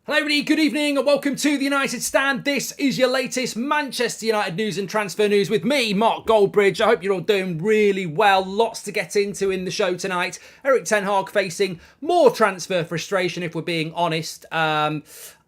Hello everybody, good evening and welcome to the United Stand. This is your latest Manchester United news and transfer news with me, Mark Goldbridge. I hope you're all doing really well. Lots to get into in the show tonight. Erik ten Hag facing more transfer frustration, if we're being honest.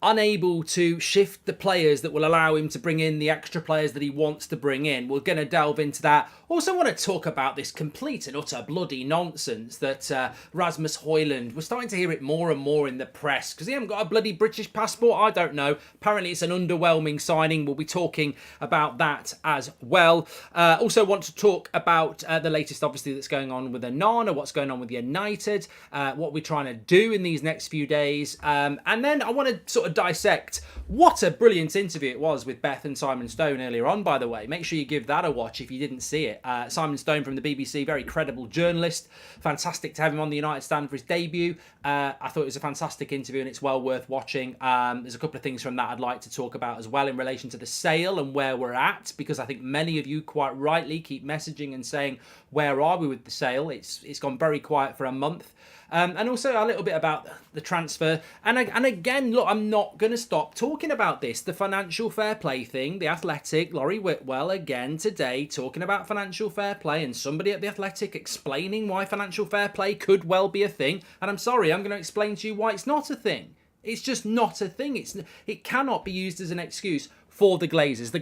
Unable to shift the players that will allow him to bring in the extra players that he wants to bring in. We're going to delve into that. Also want to talk about this complete and utter bloody nonsense that Rasmus Hojlund, we're starting to hear it more and more in the press because he hasn't got a bloody British passport. I don't know. Apparently it's an underwhelming signing. We'll be talking about that as well. Also want to talk about the latest, obviously, that's going on with Onana, what's going on with United, what we're trying to do in these next few days. And then I want to sort of dissect what a brilliant interview it was with Beth and Simon Stone earlier on, by the way. Make sure you give that a watch if you didn't see it. Simon Stone from the BBC, very credible journalist. Fantastic to have him on the United Stand for his debut. I thought it was a fantastic interview and it's well worth watching. There's a couple of things from that I'd like to talk about as well in relation to the sale and where we're at, because I think many of you quite rightly keep messaging and saying, where are we with the sale? It's gone very quiet for a month. And also a little bit about the transfer. And again, look, I'm not going to stop talking about this. The financial fair play thing, the Athletic, Laurie Whitwell, again today, talking about financial fair play and somebody at the Athletic explaining why financial fair play could well be a thing. And I'm sorry, I'm going to explain to you why it's not a thing. It's just not a thing. It cannot be used as an excuse for the Glazers. The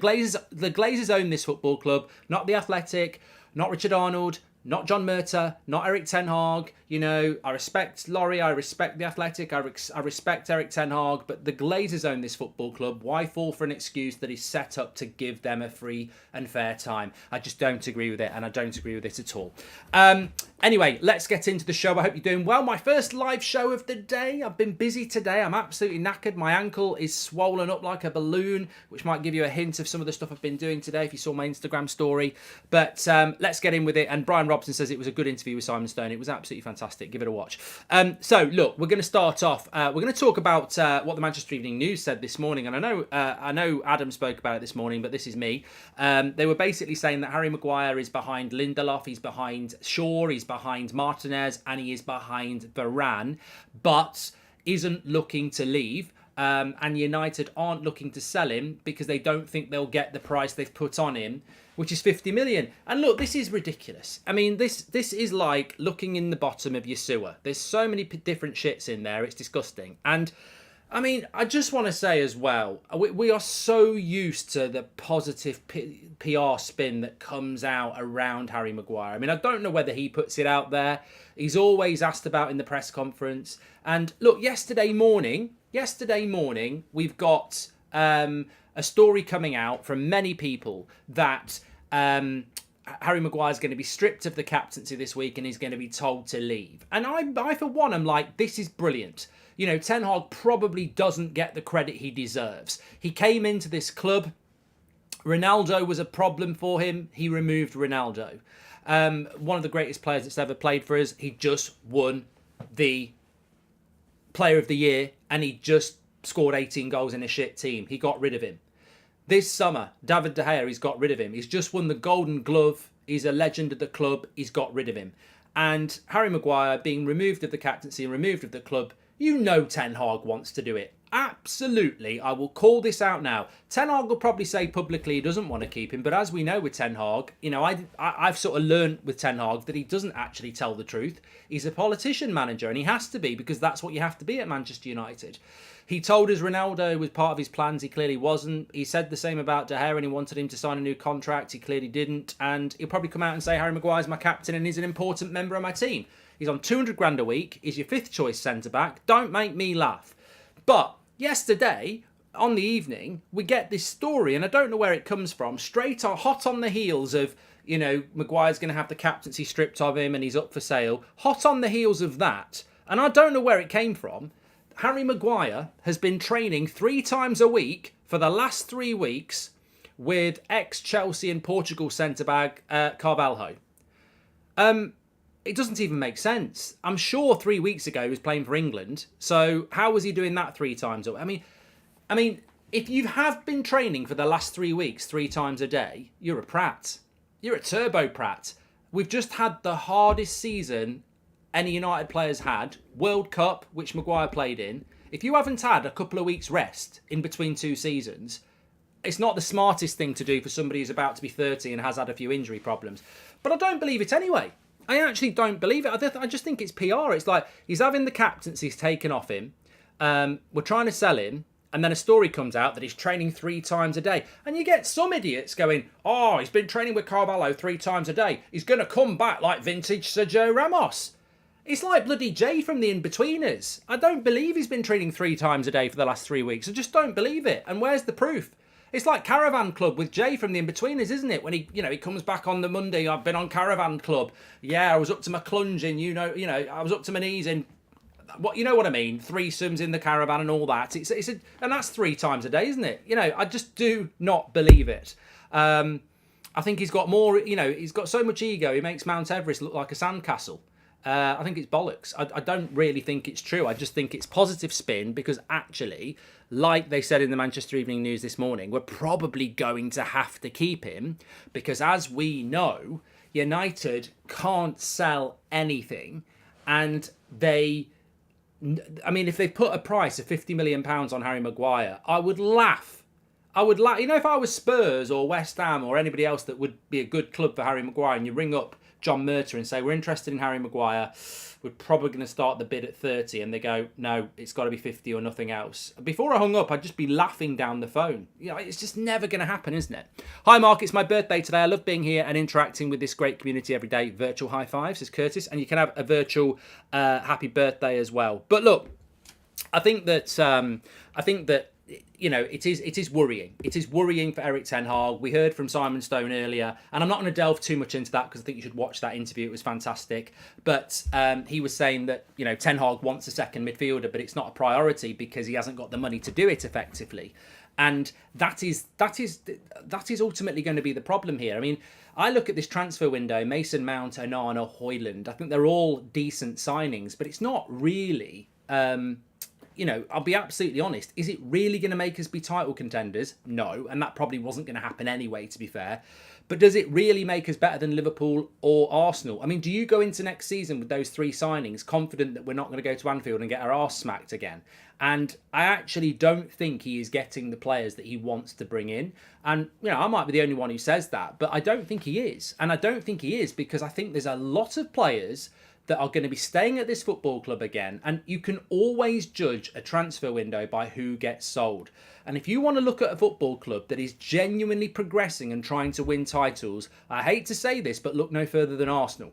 Glazers own this football club, not the Athletic, not Richard Arnold, not John Murtagh, not Erik ten Hag. You know, I respect Laurie, I respect the Athletic, I respect Erik ten Hag, but the Glazers own this football club. Why fall for an excuse that is set up to give them a free and fair time? I just don't agree with it, and I don't agree with it at all. Anyway, let's get into the show. I hope you're doing well. My first live show of the day. I've been busy today. I'm absolutely knackered. My ankle is swollen up like a balloon, which might give you a hint of some of the stuff I've been doing today if you saw my Instagram story. But let's get in with it. And Brian Robson says it was a good interview with Simon Stone. It was absolutely fantastic. Give it a watch. So, look, we're going to start off. We're going to talk about what the Manchester Evening News said this morning. And I know Adam spoke about it this morning, but this is me. They were basically saying that Harry Maguire is behind Lindelof, he's behind Shaw, he's behind Martinez, and he is behind Varane, but isn't looking to leave. And United aren't looking to sell him because they don't think they'll get the price they've put on him, which is 50 million. And look, this is ridiculous. I mean, this is like looking in the bottom of your sewer. There's so many different shits in there. It's disgusting. And I mean, I just want to say as well, we are so used to the positive PR spin that comes out around Harry Maguire. I mean, I don't know whether he puts it out there. He's always asked about in the press conference. And look, yesterday morning, we've got a story coming out from many people that Harry Maguire's going to be stripped of the captaincy this week and he's going to be told to leave. And I for one, am like, this is brilliant. You know, Ten Hag probably doesn't get the credit he deserves. He came into this club. Ronaldo was a problem for him. He removed Ronaldo. One of the greatest players that's ever played for us. He just won the Player of the Year and he just scored 18 goals in a shit team. He got rid of him. This summer, David De Gea, he's got rid of him. He's just won the Golden Glove. He's a legend of the club. He's got rid of him. And Harry Maguire being removed of the captaincy and removed of the club, you know Ten Hag wants to do it. Absolutely. I will call this out now. Ten Hag will probably say publicly he doesn't want to keep him, but as we know with Ten Hag, you know, I've sort of learned with Ten Hag that he doesn't actually tell the truth. He's a politician manager, and he has to be, because that's what you have to be at Manchester United. He told us Ronaldo was part of his plans. He clearly wasn't. He said the same about De Gea and he wanted him to sign a new contract. He clearly didn't. And he'll probably come out and say Harry Maguire's my captain and he's an important member of my team. He's on 200 grand a week. He's your fifth choice centre-back. Don't make me laugh. But yesterday, on the evening, we get this story, and I don't know where it comes from, hot on the heels of, you know, Maguire's going to have the captaincy stripped of him and he's up for sale. Hot on the heels of that, and I don't know where it came from, Harry Maguire has been training 3 times a week for the last 3 weeks with ex-Chelsea and Portugal centre-back Carvalho. It doesn't even make sense. I'm sure 3 weeks ago he was playing for England. So how was he doing that 3 times? I mean, if you have been training for the last 3 weeks 3 times a day, you're a prat. You're a turbo prat. We've just had the hardest season any United players had. World Cup, which Maguire played in. If you haven't had a couple of weeks rest in between 2 seasons, it's not the smartest thing to do for somebody who's about to be 30 and has had a few injury problems. But I don't believe it anyway. I actually don't believe it. I just think it's PR. It's like he's having the captaincy taken off him. We're trying to sell him. And then a story comes out that he's training 3 times a day. And you get some idiots going, oh, he's been training with Carvalho 3 times a day. He's going to come back like vintage Sergio Ramos. It's like bloody Jay from the In-Betweeners. I don't believe he's been training 3 times a day for the last 3 weeks. I just don't believe it. And where's the proof? It's like Caravan Club with Jay from the In-Betweeners, isn't it? When he comes back on the Monday, I've been on Caravan Club. Yeah, I was up to my plunging, I was up to my knees in... You know what I mean? Threesomes in the caravan and all that. And that's 3 times a day, isn't it? I just do not believe it. I think he's got more, he's got so much ego, he makes Mount Everest look like a sandcastle. I think it's bollocks. I don't really think it's true. I just think it's positive spin because actually, like they said in the Manchester Evening News this morning, we're probably going to have to keep him because as we know, United can't sell anything and if they put a price of £50 million on Harry Maguire, I would laugh. If I was Spurs or West Ham or anybody else that would be a good club for Harry Maguire and you ring up John Murter and say, we're interested in Harry Maguire, we're probably going to start the bid at 30 and they go, no, it's got to be 50 or nothing else. Before I hung up, I'd just be laughing down the phone. It's just never going to happen, isn't it? Hi, Mark. It's my birthday today. I love being here and interacting with this great community every day. Virtual high fives, says Curtis. And you can have a virtual happy birthday as well. But look, I think that it is worrying. It is worrying for Erik ten Hag. We heard from Simon Stone earlier, and I'm not going to delve too much into that because I think you should watch that interview. It was fantastic. But he was saying that Ten Hag wants a second midfielder, but it's not a priority because he hasn't got the money to do it effectively. And that is ultimately going to be the problem here. I mean, I look at this transfer window: Mason Mount, Onana, Hojlund. I think they're all decent signings, but it's not really. I'll be absolutely honest. Is it really going to make us be title contenders? No. And that probably wasn't going to happen anyway, to be fair. But does it really make us better than Liverpool or Arsenal? I mean, do you go into next season with those 3 signings confident that we're not going to go to Anfield and get our arse smacked again? And I actually don't think he is getting the players that he wants to bring in. And, I might be the only one who says that, but I don't think he is. And I don't think he is because I think there's a lot of players that are going to be staying at this football club again. And you can always judge a transfer window by who gets sold. And if you want to look at a football club that is genuinely progressing and trying to win titles, I hate to say this, but look no further than Arsenal.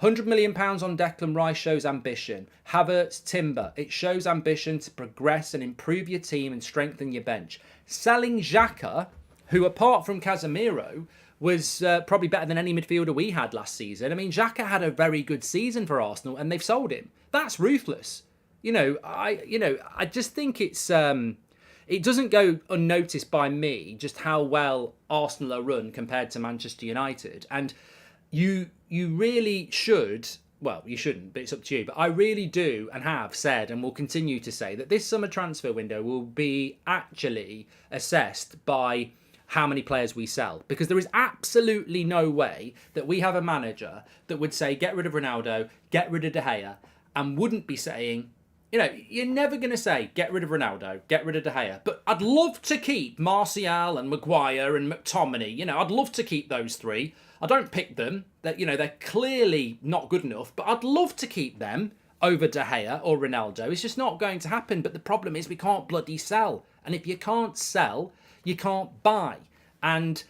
£100 million on Declan Rice shows ambition. Havertz, Timber, it shows ambition to progress and improve your team and strengthen your bench. Selling Xhaka, who apart from Casemiro, was probably better than any midfielder we had last season. I mean, Xhaka had a very good season for Arsenal and they've sold him. That's ruthless. I just think it's it doesn't go unnoticed by me just how well Arsenal are run compared to Manchester United. And you really should, well, you shouldn't, but it's up to you. But I really do and have said and will continue to say that this summer transfer window will be actually assessed by how many players we sell. Because there is absolutely no way that we have a manager that would say, get rid of Ronaldo, get rid of De Gea, and wouldn't be saying, you're never going to say, get rid of Ronaldo, get rid of De Gea. But I'd love to keep Martial and Maguire and McTominay. I'd love to keep those 3. I don't pick them. They're clearly not good enough, but I'd love to keep them over De Gea or Ronaldo. It's just not going to happen. But the problem is we can't bloody sell. And if you can't sell, you can't buy. And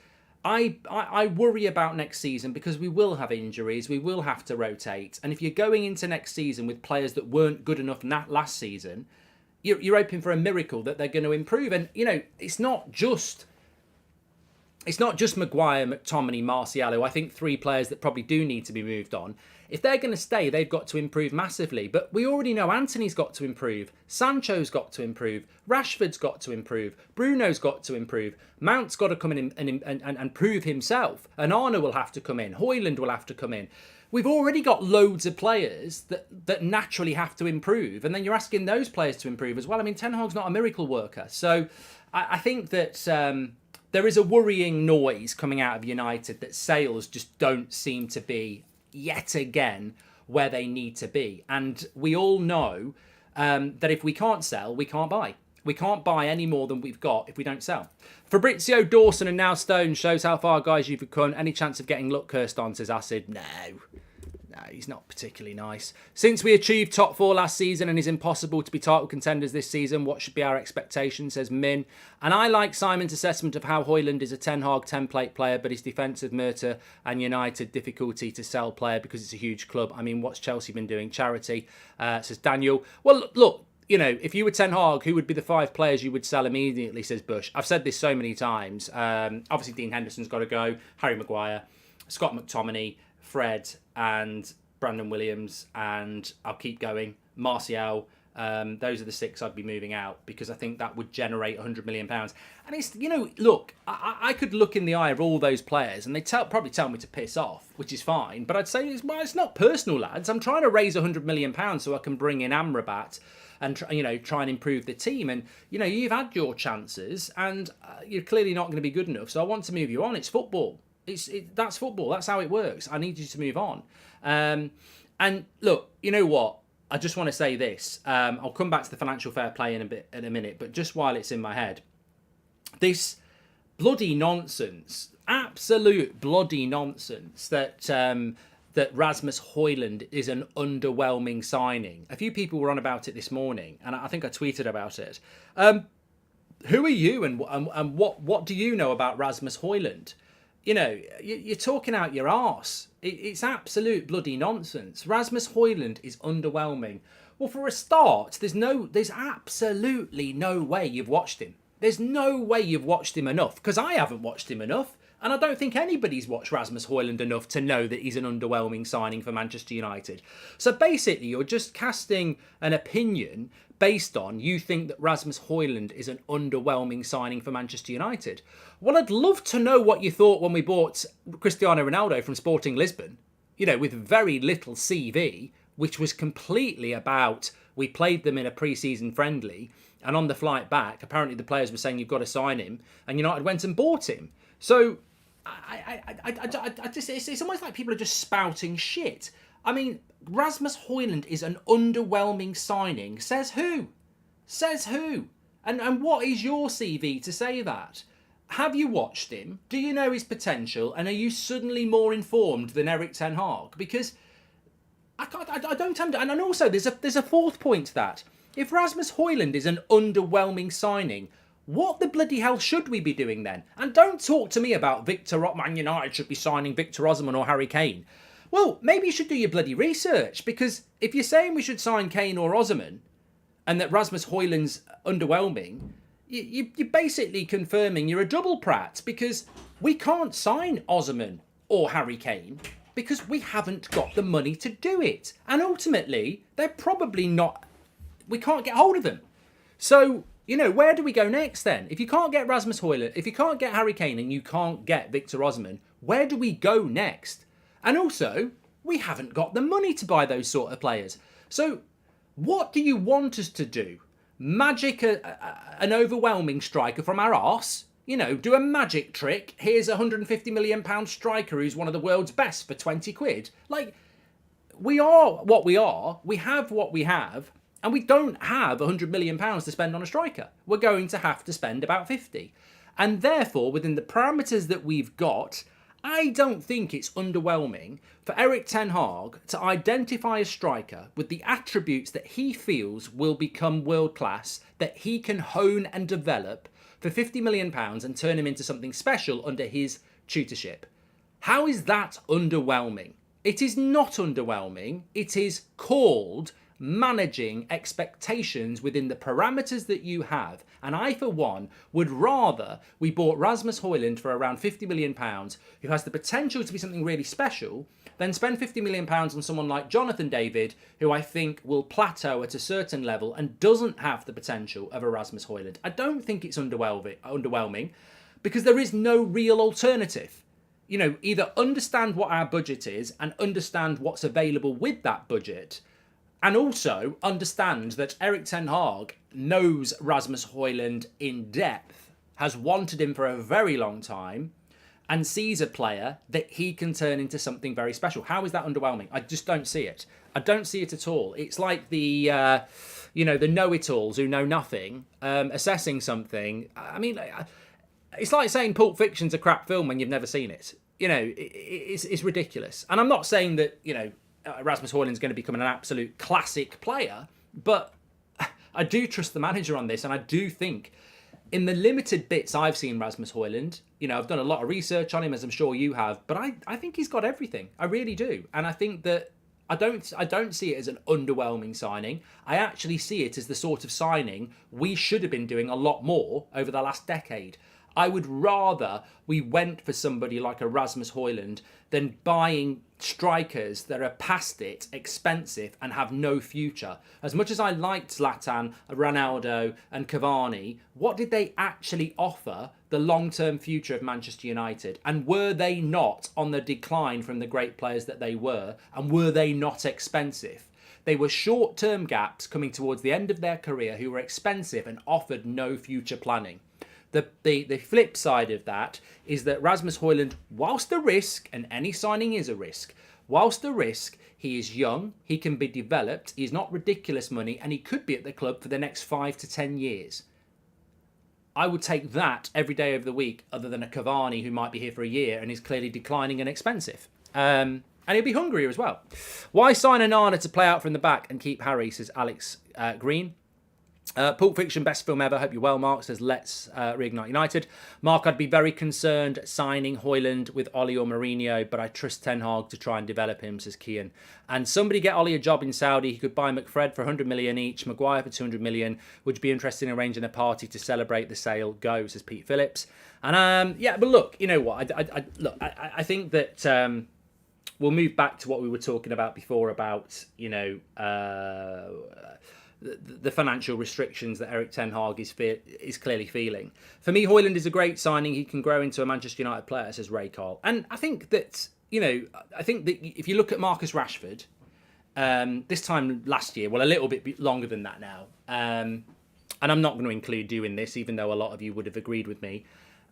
I worry about next season because we will have injuries, we will have to rotate. And if you're going into next season with players that weren't good enough last season, you're hoping for a miracle that they're going to improve. And, it's not just Maguire, McTominay, Martial, who I think 3 players that probably do need to be moved on. If they're going to stay, they've got to improve massively. But we already know Anthony's got to improve. Sancho's got to improve. Rashford's got to improve. Bruno's got to improve. Mount's got to come in and prove himself. And Arna will have to come in. Hojlund will have to come in. We've already got loads of players that naturally have to improve. And then you're asking those players to improve as well. I mean, Ten Hag's not a miracle worker. So I think that there is a worrying noise coming out of United that sales just don't seem to be yet again where they need to be. And we all know that if we can't sell, we can't buy. We can't buy any more than we've got if we don't sell. Fabrizio Dawson and Now Stone shows how far, guys, you've come. Any chance of getting luck cursed on, says Acid? No, he's not particularly nice. Since we achieved top 4 last season and is impossible to be title contenders this season, what should be our expectation, says Min. And I like Simon's assessment of how Hojlund is a Ten Hag template player, but his defensive Murta and United difficulty to sell player because it's a huge club. I mean, what's Chelsea been doing? Charity, says Daniel. Well, look, you know, if you were Ten Hag, who would be the 5 players you would sell immediately, says Bush. I've said this so many times. Obviously, Dean Henderson's got to go. Harry Maguire, Scott McTominay, Fred and Brandon Williams, and I'll keep going. Martial, those are the 6 I'd be moving out because I think that would generate £100 million. And it's, you know, look, I could look in the eye of all those players and they probably tell me to piss off, which is fine. But I'd say, it's not personal, lads. I'm trying to raise £100 million so I can bring in Amrabat and try and improve the team. And you've had your chances and you're clearly not going to be good enough. So I want to move you on. It's football. That's football. That's how it works. I need you to move on. And look, you know what? I just want to say this. I'll come back to the financial fair play in a minute, but just while it's in my head, this bloody nonsense, absolute bloody nonsense that Rasmus Hojlund is an underwhelming signing. A few people were on about it this morning, and I think I tweeted about it. Who are you, and what do you know about Rasmus Hojlund? You know, you're talking out your arse. It's absolute bloody nonsense. Rasmus Hojlund is underwhelming. Well, for a start, there's absolutely no way you've watched him. There's no way you've watched him enough, because I haven't watched him enough. And I don't think anybody's watched Rasmus Hojlund enough to know that he's an underwhelming signing for Manchester United. So basically, you're just casting an opinion based on you think that Rasmus Hojlund is an underwhelming signing for Manchester United. Well, I'd love to know what you thought when we bought Cristiano Ronaldo from Sporting Lisbon, with very little CV, which was completely about we played them in a pre-season friendly, and on the flight back, apparently the players were saying you've got to sign him, and United went and bought him. So it's almost like people are just spouting shit. I mean, Rasmus Hojlund is an underwhelming signing. Says who? Says who? And what is your CV to say that? Have you watched him? Do you know his potential? And are you suddenly more informed than Erik ten Hag? Because I don't understand. And also, there's a fourth point to that. If Rasmus Hojlund is an underwhelming signing, what the bloody hell should we be doing then? And don't talk to me about Man United should be signing Victor Osimhen or Harry Kane. Well, maybe you should do your bloody research, because if you're saying we should sign Kane or Osimhen and that Rasmus Hojlund's underwhelming, you're basically confirming you're a double prat, because we can't sign Osimhen or Harry Kane because we haven't got the money to do it. And ultimately, they're probably not... We can't get hold of them. So, where do we go next then? If you can't get Rasmus Hojlund, if you can't get Harry Kane and you can't get Victor Osimhen, where do we go next? And also, we haven't got the money to buy those sort of players. So, what do you want us to do? Magic an overwhelming striker from our arse? Do a magic trick. Here's a £150 million striker who's one of the world's best for 20 quid. Like, we are what we are. We have what we have. And we don't have £100 million to spend on a striker. We're going to have to spend about 50. And therefore, within the parameters that we've got, I don't think it's underwhelming for Erik ten Hag to identify a striker with the attributes that he feels will become world class, that he can hone and develop for £50 million and turn him into something special under his tutorship. How is that underwhelming? It is not underwhelming. It is called managing expectations within the parameters that you have. And I, for one, would rather we bought Rasmus Hojlund for around £50 million, who has the potential to be something really special, than spend £50 million on someone like Jonathan David, who I think will plateau at a certain level and doesn't have the potential of a Rasmus Hojlund. I don't think it's underwhelming, because there is no real alternative. Either understand what our budget is and understand what's available with that budget, and also understand that Erik ten Hag knows Rasmus Hojlund in depth, has wanted him for a very long time, and sees a player that he can turn into something very special. How is that underwhelming? I just don't see it. I don't see it at all. It's like the the know-it-alls who know nothing, assessing something. I mean, it's like saying Pulp Fiction's a crap film when you've never seen it. It's ridiculous. And I'm not saying that, Rasmus Hojlund's going to become an absolute classic player, but I do trust the manager on this, and I do think in the limited bits I've seen Rasmus Hojlund, I've done a lot of research on him, as I'm sure you have, but I think he's got everything. I really do. And I think that I don't see it as an underwhelming signing. I actually see it as the sort of signing we should have been doing a lot more over the last decade. I would rather we went for somebody like a Rasmus Hojlund than buying strikers that are past it, expensive, and have no future. As much as I liked Zlatan, Ronaldo, and Cavani, what did they actually offer the long-term future of Manchester United? And were they not on the decline from the great players that they were? And were they not expensive? They were short-term gaps coming towards the end of their career who were expensive and offered no future planning. The flip side of that is that Rasmus Hojlund, whilst the risk, and any signing is a risk, whilst the risk, he is young, he can be developed, he's not ridiculous money, and he could be at the club for the next 5 to 10 years. I would take that every day of the week, other than a Cavani who might be here for a year and is clearly declining and expensive. And he'll be hungrier as well. Why sign Onana to play out from the back and keep Harry, says Alex Green. Pulp Fiction, best film ever. Hope you're well, Mark, says let's reignite United. Mark, I'd be very concerned signing Hojlund with Oli or Mourinho, but I trust Ten Hag to try and develop him, says Kian. And somebody get Oli a job in Saudi. He could buy McFred for 100 million each, Maguire for 200 million. Would you be interested in arranging a party to celebrate the sale? Go, says Pete Phillips. And but look, you know what? I think that we'll move back to what we were talking about before about, the financial restrictions that Erik Ten Hag is clearly feeling. For me, Hojlund is a great signing. He can grow into a Manchester United player, says Ray Carl. And I think that, if you look at Marcus Rashford, this time last year, well, a little bit longer than that now, and I'm not going to include you in this, even though a lot of you would have agreed with me.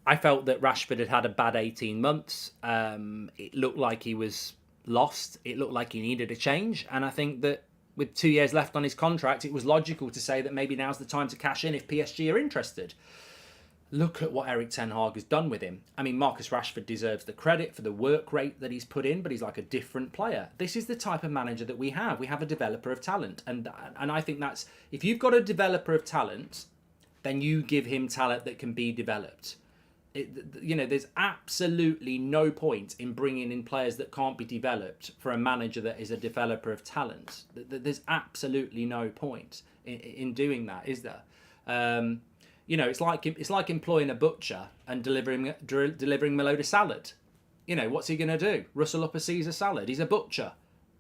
I felt that Rashford had a bad 18 months. It looked like he was lost. It looked like he needed a change. And I think that with 2 years left on his contract, it was logical to say that maybe now's the time to cash in if PSG are interested. Look at what Erik Ten Hag has done with him. I mean, Marcus Rashford deserves the credit for the work rate that he's put in, but he's like a different player. This is the type of manager that we have. We have a developer of talent. And I think that's, if you've got a developer of talent, then you give him talent that can be developed. There's absolutely no point in bringing in players that can't be developed for a manager that is a developer of talent. There's absolutely no point in doing that, is there? It's like employing a butcher and delivering him a load of salad. What's he going to do? Rustle up a Caesar salad? He's a butcher.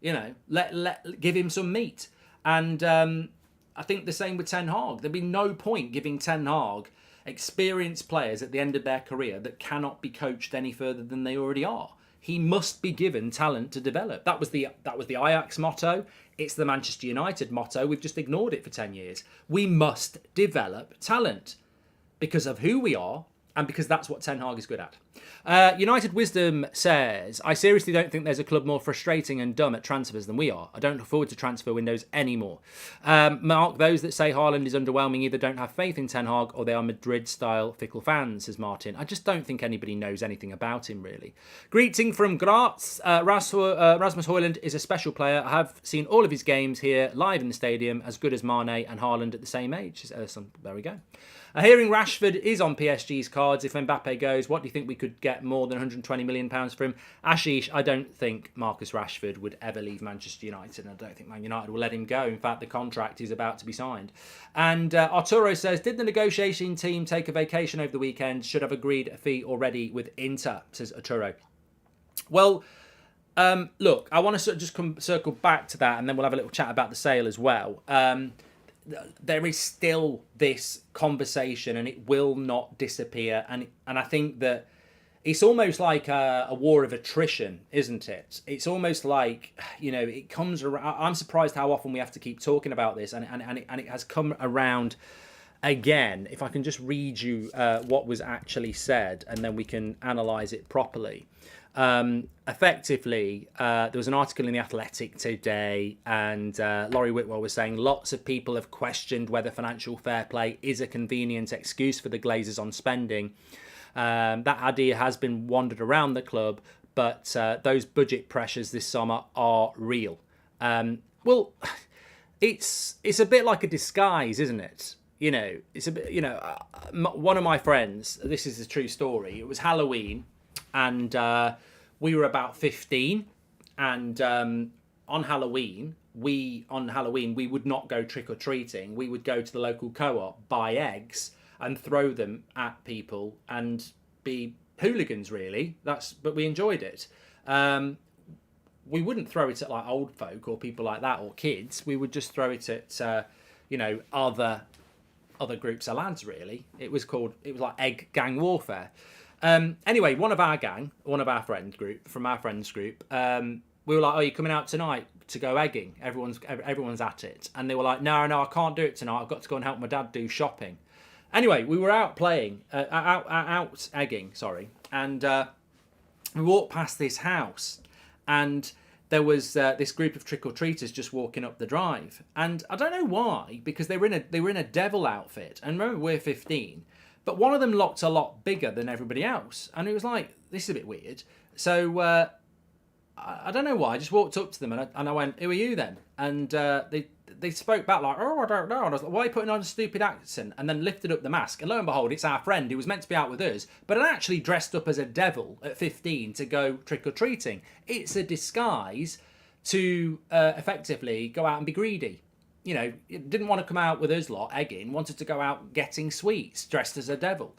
Give him some meat. And I think the same with Ten Hag. There'd be no point giving Ten Hag experienced players at the end of their career that cannot be coached any further than they already are. He must be given talent to develop. That was the Ajax motto. It's the Manchester United motto. We've just ignored it for 10 years. We must develop talent because of who we are and because that's what Ten Hag is good at. United Wisdom says, I seriously don't think there's a club more frustrating and dumb at transfers than we are. I don't look forward to transfer windows anymore. Mark, those that say Haaland is underwhelming either don't have faith in Ten Hag or they are Madrid-style fickle fans, says Martin. I just don't think anybody knows anything about him, really. Greeting from Graz. Rasmus Hojlund is a special player. I have seen all of his games here live in the stadium, as good as Mane and Haaland at the same age. There we go. Hearing Rashford is on PSG's cards. If Mbappe goes, what do you think we could get more than £120 million for him? Ashish, I don't think Marcus Rashford would ever leave Manchester United. And I don't think Man United will let him go. In fact, the contract is about to be signed. And Arturo says, did the negotiating team take a vacation over the weekend? Should have agreed a fee already with Inter, says Arturo. Well, look, I want to just circle back to that and then we'll have a little chat about the sale as well. There is still this conversation and it will not disappear. And I think that it's almost like a war of attrition, isn't it? It's almost like, it comes around. I'm surprised how often we have to keep talking about this and it has come around again. If I can just read you what was actually said and then we can analyse it properly. Effectively, there was an article in The Athletic today, and Laurie Whitwell was saying lots of people have questioned whether financial fair play is a convenient excuse for the Glazers on spending. That idea has been wandered around the club, but those budget pressures this summer are real. Well, it's a bit like a disguise, isn't it? You know, it's a bit, one of my friends, this is a true story, it was Halloween, and we were about 15, and on Halloween we would not go trick-or-treating. We would go to the local co-op, buy eggs and throw them at people and be hooligans, really. But we enjoyed it. We wouldn't throw it at like old folk or people like that or kids. We would just throw it at other groups of lads, really. It was like egg gang warfare. Anyway, one of our friends group, we were like, "Oh, you coming out tonight to go egging?" Everyone's at it, and they were like, "No, I can't do it tonight. I've got to go and help my dad do shopping." Anyway, we were out playing, out egging, sorry, and we walked past this house, and there was this group of trick-or-treaters just walking up the drive, and I don't know why, because they were in a devil outfit, and remember, we're 15. But one of them looked a lot bigger than everybody else. And it was like, this is a bit weird. So I don't know why. I just walked up to them and I went, "Who are you then?" And they spoke back like, "Oh, I don't know." And I was like, "Why are you putting on a stupid accent?" And then lifted up the mask. And lo and behold, it's our friend who was meant to be out with us, but had actually dressed up as a devil at 15 to go trick-or-treating. It's a disguise to effectively go out and be greedy. You know, didn't want to come out with us lot egging, wanted to go out getting sweets, dressed as a devil.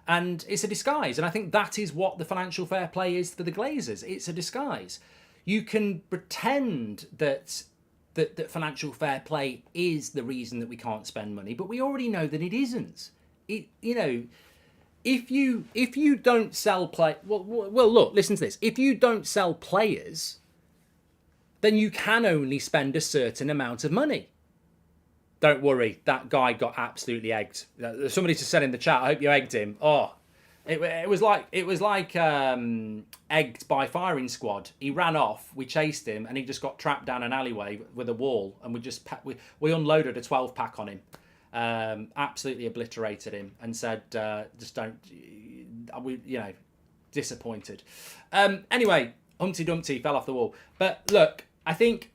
And it's a disguise. And I think that is what the financial fair play is for the Glazers. It's a disguise. You can pretend that financial fair play is the reason that we can't spend money, but we already know that it isn't. If you don't sell well, look, listen to this. If you don't sell players, then you can only spend a certain amount of money. Don't worry, that guy got absolutely egged. Somebody just said in the chat, "I hope you egged him." Oh, it was like egged by firing squad. He ran off, we chased him, and he just got trapped down an alleyway with a wall, and we unloaded a 12-pack on him, absolutely obliterated him, and said, "Just don't," disappointed. Anyway, Humpty Dumpty fell off the wall. But look, I think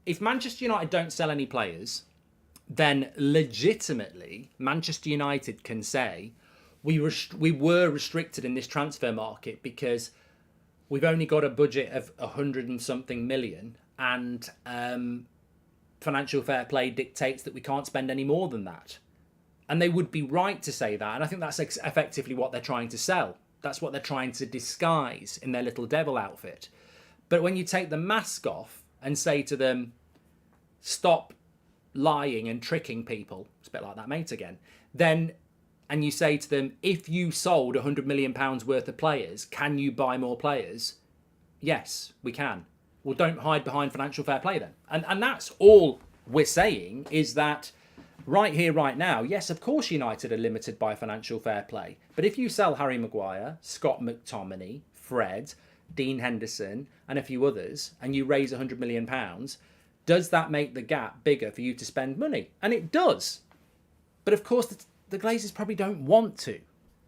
if Manchester United don't sell any players, then legitimately Manchester United can say we were restricted in this transfer market because we've only got a budget of 100 and something million, and financial fair play dictates that we can't spend any more than that. And they would be right to say that, and I think that's effectively what they're trying to sell. That's what they're trying to disguise in their little devil outfit. But when you take the mask off and say to them, "Stop lying and tricking people," it's a bit like that mate again, and you say to them, "If you sold £100 million worth of players, can you buy more players?" Yes, we can. Well, don't hide behind financial fair play then. And that's all we're saying, is that right here, right now, yes, of course United are limited by financial fair play. But if you sell Harry Maguire, Scott McTominay, Fred, Dean Henderson, and a few others, and you raise £100 million, does that make the gap bigger for you to spend money? And it does. But of course, the Glazers probably don't want to.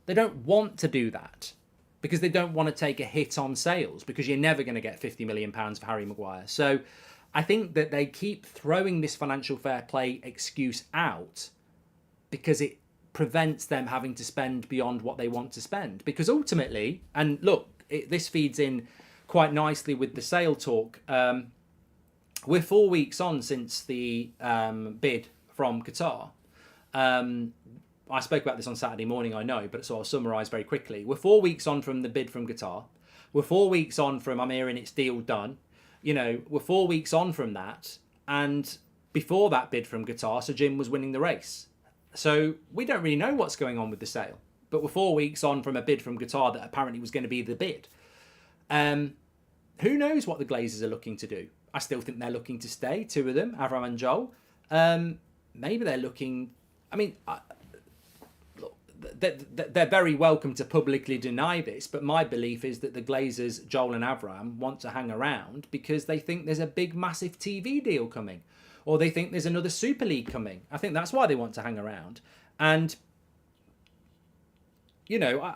They don't want to do that because they don't want to take a hit on sales, because you're never going to get £50 million for Harry Maguire. So I think that they keep throwing this financial fair play excuse out because it prevents them having to spend beyond what they want to spend. Because ultimately, and look, this feeds in quite nicely with the sale talk. We're 4 weeks on since the bid from Qatar. I spoke about this on Saturday morning, I know, but so I'll summarise very quickly. We're 4 weeks on from the bid from Qatar. We're 4 weeks on from I'm hearing it's deal done. We're 4 weeks on from that. And before that bid from Qatar, Sir Jim was winning the race. So we don't really know what's going on with the sale. But we're 4 weeks on from a bid from Qatar that apparently was going to be the bid. Who knows what the Glazers are looking to do? I still think they're looking to stay, two of them, Avram and Joel. Maybe they're looking... I mean, look, they're very welcome to publicly deny this, but my belief is that the Glazers, Joel and Avram, want to hang around because they think there's a big, massive TV deal coming, or they think there's another Super League coming. I think that's why they want to hang around. And you know,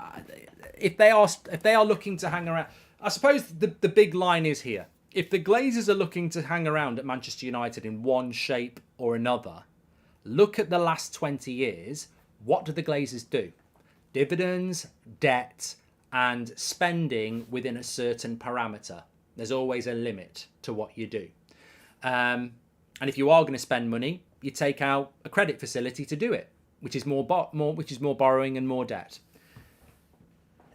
if they are looking to hang around, I suppose the big line is here. If the Glazers are looking to hang around at Manchester United in one shape or another, look at the last 20 years. What do the Glazers do? Dividends, debt, and spending within a certain parameter. There's always a limit to what you do. And if you are going to spend money, you take out a credit facility to do it, which is more borrowing and more debt.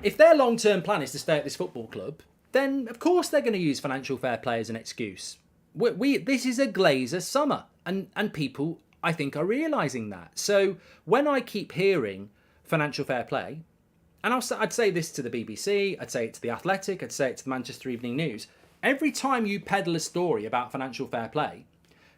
If their long-term plan is to stay at this football club, then of course they're going to use financial fair play as an excuse. This is a Glazer summer, and people, I think, are realising that. So when I keep hearing financial fair play, and I'd say this to the BBC, I'd say it to The Athletic, I'd say it to the Manchester Evening News, every time you peddle a story about financial fair play,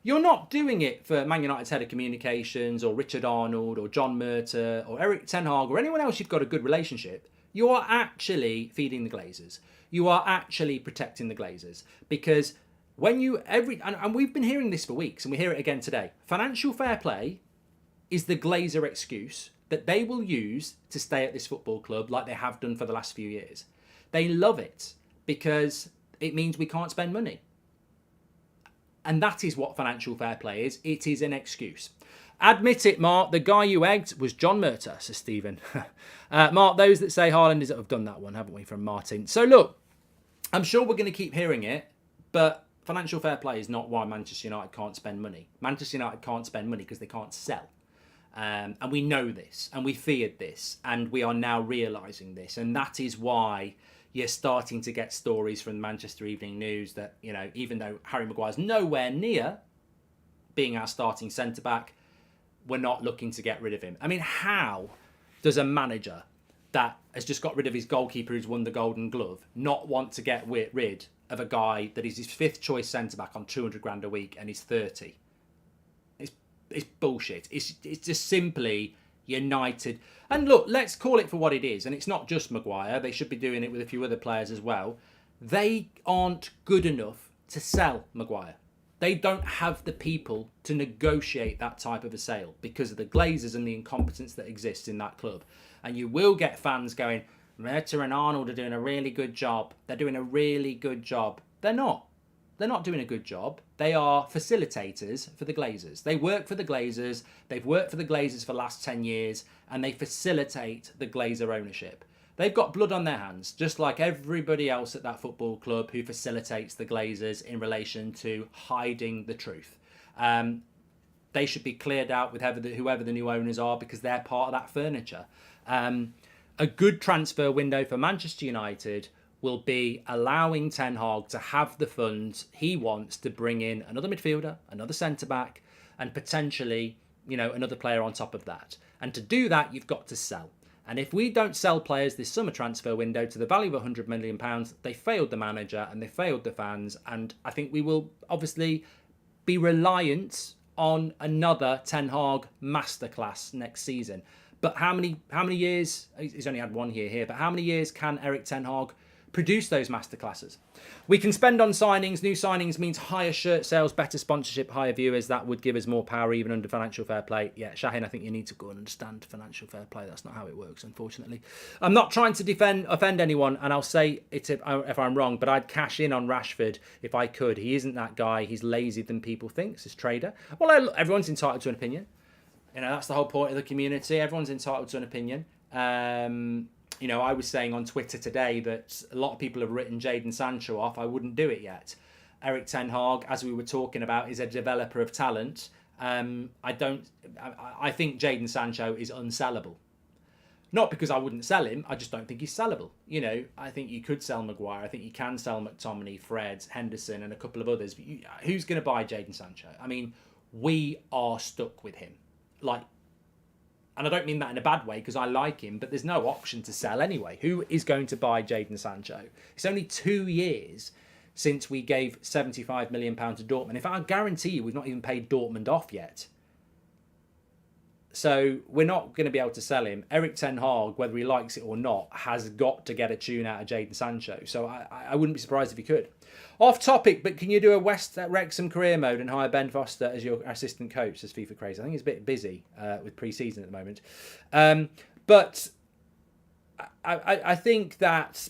you're not doing it for Man United's head of communications or Richard Arnold or John Murtagh or Erik ten Hag or anyone else you've got a good relationship. You are actually feeding the Glazers. You are actually protecting the Glazers, because when you and we've been hearing this for weeks, and we hear it again today. Financial fair play is the Glazer excuse that they will use to stay at this football club like they have done for the last few years. They love it because it means we can't spend money. And that is what financial fair play is. It is an excuse. Admit it, Mark. The guy you egged was John Murtagh, says Stephen. Mark, those that say Haaland is... I've done that one, haven't we, from Martin? So look, I'm sure we're going to keep hearing it, but financial fair play is not why Manchester United can't spend money. Manchester United can't spend money because they can't sell. And we know this, and we feared this, and we are now realising this. And that is why you're starting to get stories from the Manchester Evening News that, you know, even though Harry Maguire's nowhere near being our starting centre-back, we're not looking to get rid of him. I mean, how does a manager that has just got rid of his goalkeeper who's won the Golden Glove not want to get rid of a guy that is his fifth choice centre-back on 200 grand a week and he's 30? It's bullshit. It's just simply United. And look, let's call it for what it is. And it's not just Maguire. They should be doing it with a few other players as well. They aren't good enough to sell Maguire. They don't have the people to negotiate that type of a sale because of the Glazers and the incompetence that exists in that club. And you will get fans going, Murtagh and Arnold are doing a really good job. They're doing a really good job. They're not. They're not doing a good job. They are facilitators for the Glazers. They work for the Glazers. They've worked for the Glazers for the last 10 years, and they facilitate the Glazer ownership. They've got blood on their hands, just like everybody else at that football club who facilitates the Glazers in relation to hiding the truth. They should be cleared out with whoever the new owners are, because they're part of that furniture. A good transfer window for Manchester United will be allowing Ten Hag to have the funds he wants to bring in another midfielder, another centre-back, and potentially, you know, another player on top of that. And to do that, you've got to sell. And if we don't sell players this summer transfer window to the value of £100 million, they failed the manager and they failed the fans. And I think we will obviously be reliant on another Ten Hag masterclass next season. But how many years, he's only had 1 year here, but how many years can Erik ten Hag produce those masterclasses? We can spend on signings. New signings means higher shirt sales, better sponsorship, higher viewers. That would give us more power even under financial fair play. Yeah, Shahin, I think you need to go and understand financial fair play. That's not how it works, unfortunately. I'm not trying to offend anyone, and I'll say it if I'm wrong, but I'd cash in on Rashford if I could. He isn't that guy. He's lazier than people think. This trader. Well, everyone's entitled to an opinion. You know, that's the whole point of the community. Everyone's entitled to an opinion. You know, I was saying on Twitter today that a lot of people have written Jadon Sancho off. I wouldn't do it yet. Erik ten Hag, as we were talking about, is a developer of talent. I think Jadon Sancho is unsellable. Not because I wouldn't sell him, I just don't think he's sellable. You know, I think you could sell Maguire. I think you can sell McTominay, Fred, Henderson, and a couple of others. But who's going to buy Jadon Sancho? I mean, we are stuck with him. And I don't mean that in a bad way, because I like him, but there's no option to sell anyway. Who is going to buy Jadon Sancho? It's only 2 years since we gave £75 million to Dortmund. I guarantee you, we've not even paid Dortmund off yet. So we're not going to be able to sell him. Erik ten Hag, whether he likes it or not, has got to get a tune out of Jadon Sancho. So I wouldn't be surprised if he could. Off topic, but can you do a West Wrexham career mode and hire Ben Foster as your assistant coach, says FIFA Crazy? I think he's a bit busy with pre-season at the moment. But I think that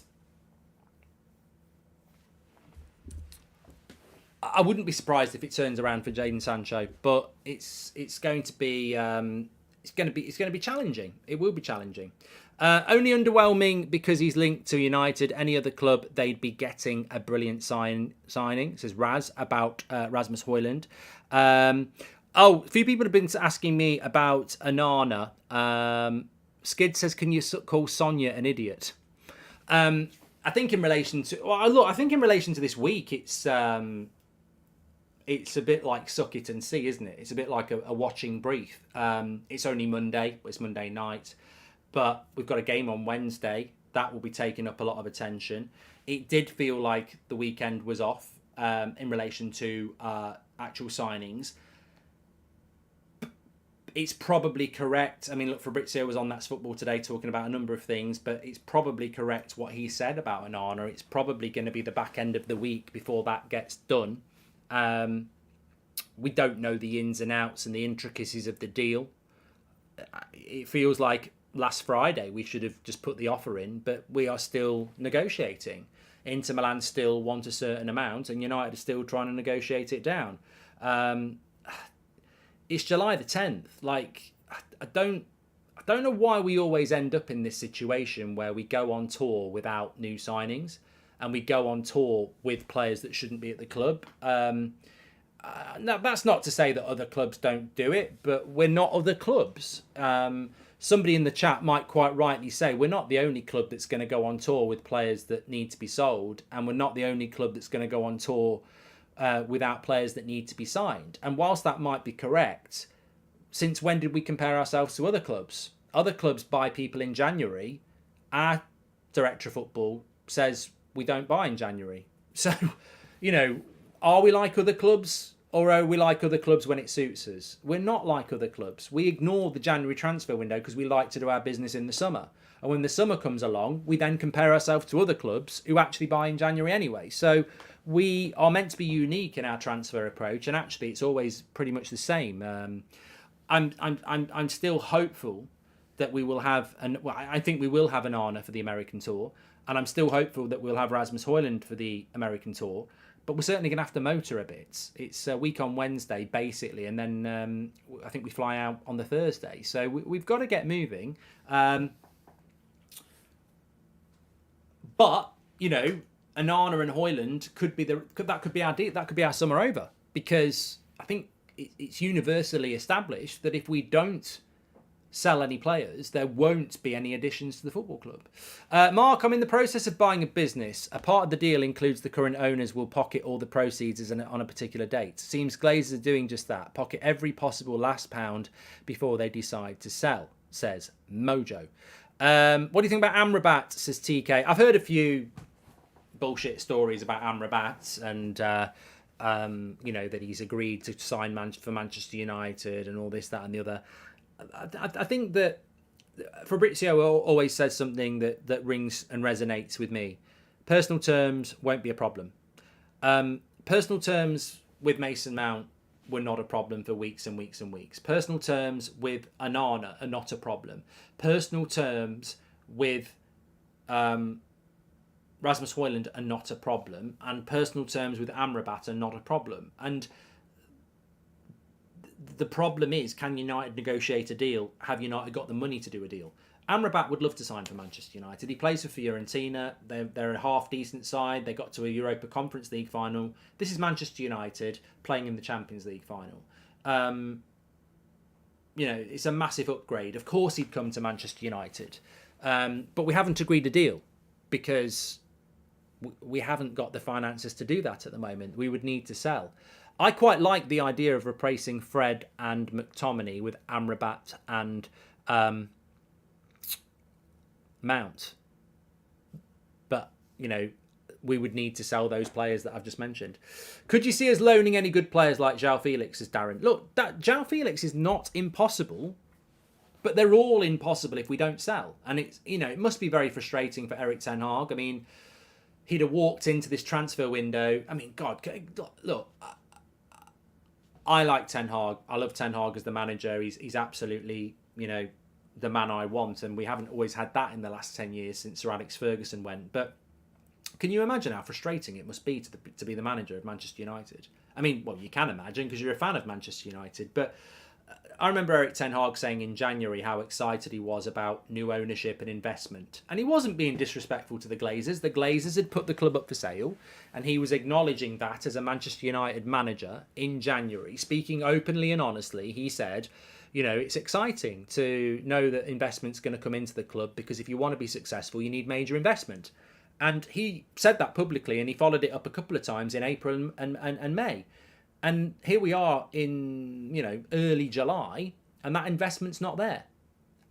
I wouldn't be surprised if it turns around for Jadon Sancho, but it's going to be challenging. It will be challenging. Only underwhelming because he's linked to United. Any other club, they'd be getting a brilliant signing. Says Raz about Rasmus Hojlund. A few people have been asking me about Onana. Skid says, "Can you call Sonia an idiot?" I think in relation to this week, it's a bit like suck it and see, isn't it? It's a bit like a watching brief. It's only Monday. It's Monday night. But we've got a game on Wednesday. That will be taking up a lot of attention. It did feel like the weekend was off in relation to actual signings. It's probably correct. I mean, look, Fabrizio was on That's Football today talking about a number of things, but it's probably correct what he said about Onana. It's probably going to be the back end of the week before that gets done. We don't know the ins and outs and the intricacies of the deal. It feels like last Friday we should have just put the offer in, but we are still negotiating. Inter Milan still want a certain amount, and United are still trying to negotiate it down. It's July the 10th. Like, I don't know why we always end up in this situation where we go on tour without new signings and we go on tour with players that shouldn't be at the club. Now, that's not to say that other clubs don't do it, but we're not other clubs. Somebody in the chat might quite rightly say we're not the only club that's going to go on tour with players that need to be sold, and we're not the only club that's going to go on tour without players that need to be signed. And whilst that might be correct, since when did we compare ourselves to other clubs? Other clubs buy people in January. Our director of football says we don't buy in January. So, are we like other clubs, or are we like other clubs when it suits us? We're not like other clubs. We ignore the January transfer window because we like to do our business in the summer. And when the summer comes along, we then compare ourselves to other clubs who actually buy in January anyway. So we are meant to be unique in our transfer approach, and actually it's always pretty much the same. I'm still hopeful that we will have I think we will have an Onana for the American tour, and I'm still hopeful that we'll have Rasmus Hojlund for the American tour. But we're certainly going to have to motor a bit. It's a week on Wednesday, basically, and then I think we fly out on the Thursday. So we've got to get moving. But, Onana and Hojlund could be our deal. That could be our summer over, because I think it's universally established that if we don't sell any players, there won't be any additions to the football club. Mark, I'm in the process of buying a business. A part of the deal includes the current owners will pocket all the proceeds on a particular date. Seems Glazers are doing just that. Pocket every possible last pound before they decide to sell, says Mojo. What do you think about Amrabat, says TK? I've heard a few bullshit stories about Amrabat and that he's agreed to sign for Manchester United and all this, that and the other. I think that Fabrizio always says something that rings and resonates with me. Personal terms won't be a problem. Personal terms with Mason Mount were not a problem for weeks and weeks and weeks. Personal terms with Onana are not a problem. Personal terms with Rasmus Hojlund are not a problem. And personal terms with Amrabat are not a problem. And the problem is, can United negotiate a deal? Have United got the money to do a deal? Amrabat would love to sign for Manchester United. He plays for Fiorentina. They're a half-decent side. They got to a Europa Conference League final. This is Manchester United playing in the Champions League final. It's a massive upgrade. Of course he'd come to Manchester United. But we haven't agreed a deal because we haven't got the finances to do that at the moment. We would need to sell. I quite like the idea of replacing Fred and McTominay with Amrabat and Mount. But, we would need to sell those players that I've just mentioned. Could you see us loaning any good players like João Felix, as Darren? Look, João Felix is not impossible But they're all impossible if we don't sell. And it's, it must be very frustrating for Erik ten Hag. I mean, he'd have walked into this transfer window. I mean, God, look, I like Ten Hag. I love Ten Hag as the manager. He's absolutely, the man I want. And we haven't always had that in the last 10 years since Sir Alex Ferguson went. But can you imagine how frustrating it must be to be the manager of Manchester United? I mean, well, you can imagine because you're a fan of Manchester United. But I remember Erik ten Hag saying in January how excited he was about new ownership and investment. And he wasn't being disrespectful to the Glazers. The Glazers had put the club up for sale, and he was acknowledging that as a Manchester United manager in January. Speaking openly and honestly, he said, it's exciting to know that investment's going to come into the club because if you want to be successful, you need major investment. And he said that publicly, and he followed it up a couple of times in April and May. And here we are in, early July, and that investment's not there.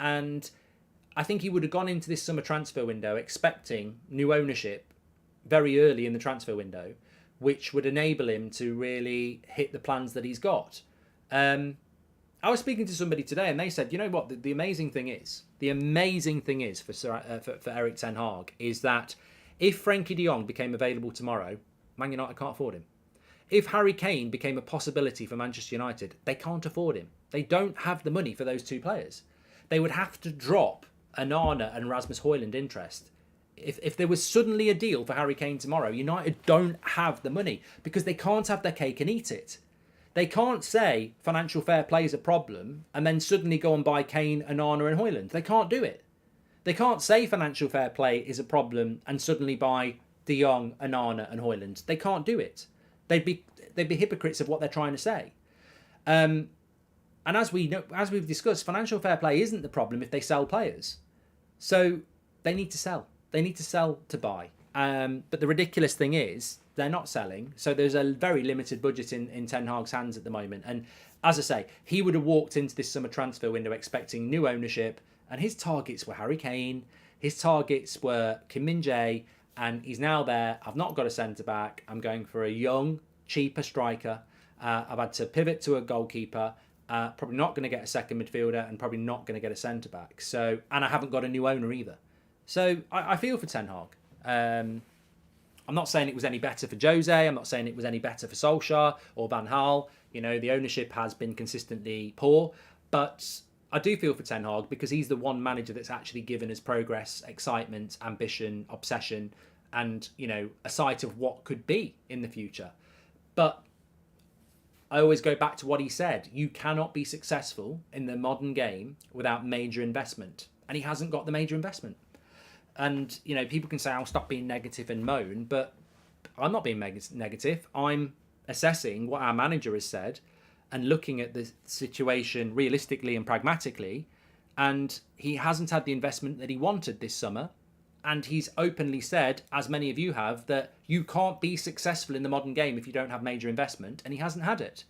And I think he would have gone into this summer transfer window expecting new ownership very early in the transfer window, which would enable him to really hit the plans that he's got. I was speaking to somebody today, and they said, you know what, the amazing thing is for Erik ten Hag is that if Frankie de Jong became available tomorrow, Man United can't afford him. If Harry Kane became a possibility for Manchester United, they can't afford him. They don't have the money for those two players. They would have to drop Onana and Rasmus Hojlund interest. If there was suddenly a deal for Harry Kane tomorrow, United don't have the money because they can't have their cake and eat it. They can't say financial fair play is a problem and then suddenly go and buy Kane, Onana and Hojlund. They can't do it. They can't say financial fair play is a problem and suddenly buy De Jong, Onana and Hojlund. They can't do it. They'd be hypocrites of what they're trying to say. And as we've discussed, financial fair play isn't the problem if they sell players. So they need to sell. They need to sell to buy. But the ridiculous thing is they're not selling. So there's a very limited budget in Ten Hag's hands at the moment. And as I say, he would have walked into this summer transfer window expecting new ownership. And his targets were Harry Kane. His targets were Kim Min-jae. And he's now there. I've not got a centre-back. I'm going for a young, cheaper striker. I've had to pivot to a goalkeeper. Probably not going to get a second midfielder and probably not going to get a centre-back. And I haven't got a new owner either. So I feel for Ten Hag. I'm not saying it was any better for Jose. I'm not saying it was any better for Solskjaer or Van Gaal. The ownership has been consistently poor. But I do feel for Ten Hag because he's the one manager that's actually given us progress, excitement, ambition, obsession, and, a sight of what could be in the future. But I always go back to what he said. You cannot be successful in the modern game without major investment. And he hasn't got the major investment. And, people can say, I'll stop being negative and moan, but I'm not being negative. I'm assessing what our manager has said and looking at the situation realistically and pragmatically. And he hasn't had the investment that he wanted this summer. And he's openly said, as many of you have, that you can't be successful in the modern game if you don't have major investment. And he hasn't had it.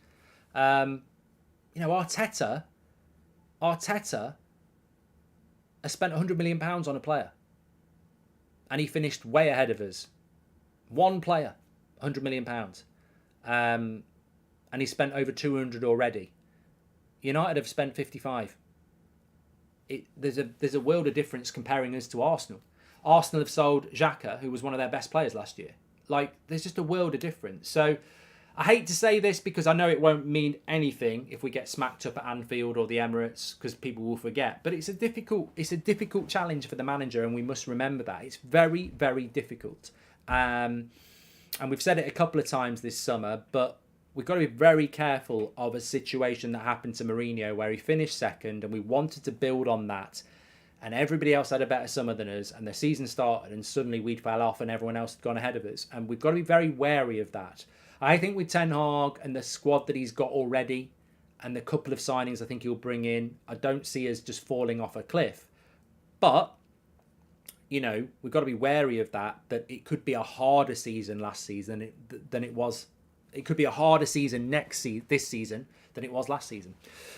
Arteta has spent £100 million on a player. And he finished way ahead of us. One player, £100 million. And he spent over 200 already. United have spent 55. There's a world of difference comparing us to Arsenal. Arsenal have sold Xhaka, who was one of their best players last year. There's just a world of difference. So I hate to say this because I know it won't mean anything if we get smacked up at Anfield or the Emirates because people will forget. But it's a difficult challenge for the manager, and we must remember that. It's very, very difficult. And we've said it a couple of times this summer, but we've got to be very careful of a situation that happened to Mourinho where he finished second and we wanted to build on that. And everybody else had a better summer than us, and the season started and suddenly we fell off and everyone else had gone ahead of us. And we've got to be very wary of that. I think with Ten Hag and the squad that he's got already and the couple of signings I think he'll bring in, I don't see us just falling off a cliff. But, we've got to be wary of that it could be a harder season last season than it was. It could be a harder season this season than it was last season.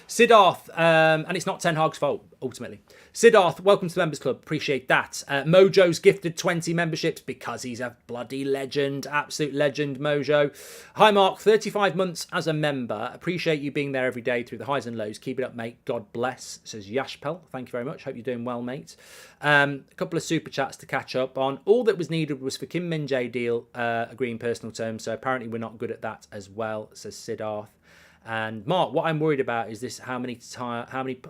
Siddharth, and it's not Ten Hag's fault, ultimately. Siddharth, welcome to the Members Club. Appreciate that. Mojo's gifted 20 memberships because he's a bloody legend. Absolute legend, Mojo. Hi, Mark. 35 months as a member. Appreciate you being there every day through the highs and lows. Keep it up, mate. God bless, says Yashpel. Thank you very much. Hope you're doing well, mate. A couple of super chats to catch up on. All that was needed was for Kim Min-jae deal agreeing personal terms. So apparently we're not good at that as well, says Siddharth. And Mark, what I'm worried about is this: how many